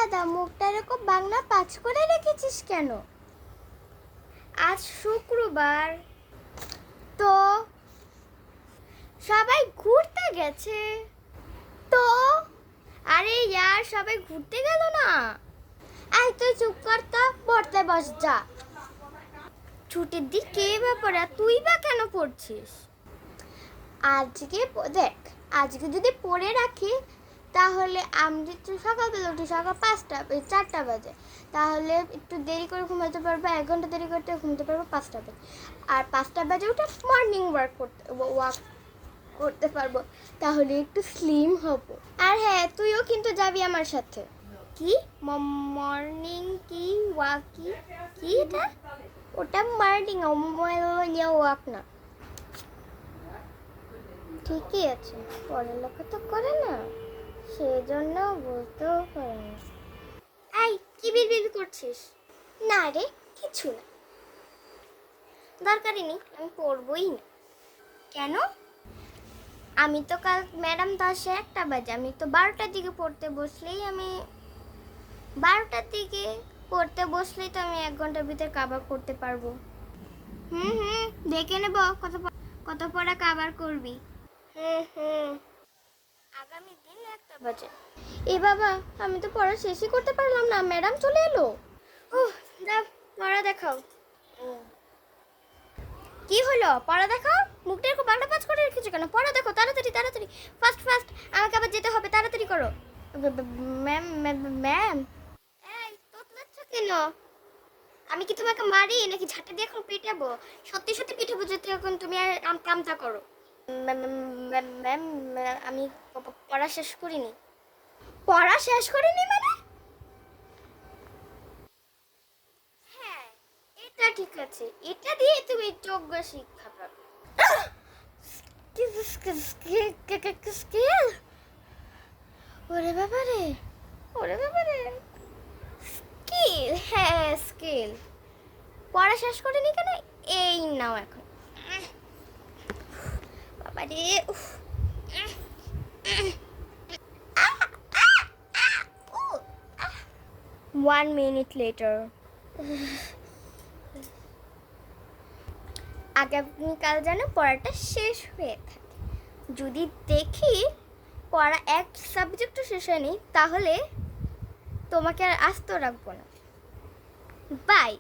দাদা, মুখটা এরকম বাংলা পাঁচ করে রেখেছিস কেন? আজ শুক্রবার, তো সবাই ঘুরতে গেছে। তো আরে ইয়ার, সবাই ঘুরতে গেল না। আয় তুই চুপ কর তো, পড়তে বস যা। ছুটির দিন কে ব্যাপারে তুই বা কেন পড়ছিস? আজকে দেখ, আজকে যদি পড়ে রাখি তাহলে আমি তো সকালবেলা উঠি, সকাল 4টা বাজে, তাহলে একটু দেরি করে ঘুমাতে পারবো, 1 ঘন্টা দেরি করতে ঘুমতে পারবো 5টা বাজে, আর 5টা বাজে উঠে মর্নিং ওয়াক করতে পারবো, তাহলে একটু স্লিম হব। আর হ্যাঁ, তুইও কিন্তু যাবি আমার সাথে। কি মর্নিং কি ওয়াক? কি কি এটা? ওটা মর্নিং ওয়াক না। ঠিকই আছে, পড়ালেখা তো করে না, সেজন্য বলতেও পারে না। এই কি বিড়বিড় করছিস? না রে, কিছু না। দরকারই নেই, আমি পড়বই না। কেন? আমি তো কাল ম্যাডাম তো আসে 1টা বাজে, আমি তো 12টার দিকে পড়তে বসলেই তো আমি 1 ঘন্টার ভিতর কাভার করতে পারবো। দেখে নেব কত পড়া কাভার করবি। আগামী দিন 1টা বাজে। এ বাবা, আমি তো পড়া শেষই করতে পারলাম না, ম্যাডাম চলে এলো। দাও, পড়া দেখাও। কি হলো? পড়া দেখাও। মুখটা এরকম বাংলা পাঁচ করে রেখেছো কেন? পড়া দেখো, তাড়াতাড়ি তাড়াতাড়ি, ফাস্ট ফাস্ট, আমাকে আবার যেতে হবে, তাড়াতাড়ি করো। ম্যাম ম্যাম, এই তোতলাচ্ছ কেন? আমি কি তোমাকে মারি নাকি ঝাঁটা দিয়ে এখন পিটাবো? সত্যি সত্যি পিটাবো যদি এখন তুমি আর কামটা করো। ম্যাম, আমি পড়া শেষ করিনি। পড়া শেষ করিনি মানে? হ্যাঁ, এটা ঠিক আছে, এটা দিয়ে তুমি যোগ্য শিক্ষা পাবে। স্কেল, ওরে বাবা রে, ওরে বাবা রে। স্কেল, হ্যাঁ স্কেল। পড়া শেষ করিনি কেন? এই নাও এখন। বাবা রে, 1 minute later. আগামীকাল যেন পড়াটা শেষ হয়ে থাকে। যদি দেখি পড়া এক সাবজেক্টও শেষ হয়নি, তাহলে তোমাকে আর আস্ত রাখবো না। বাই।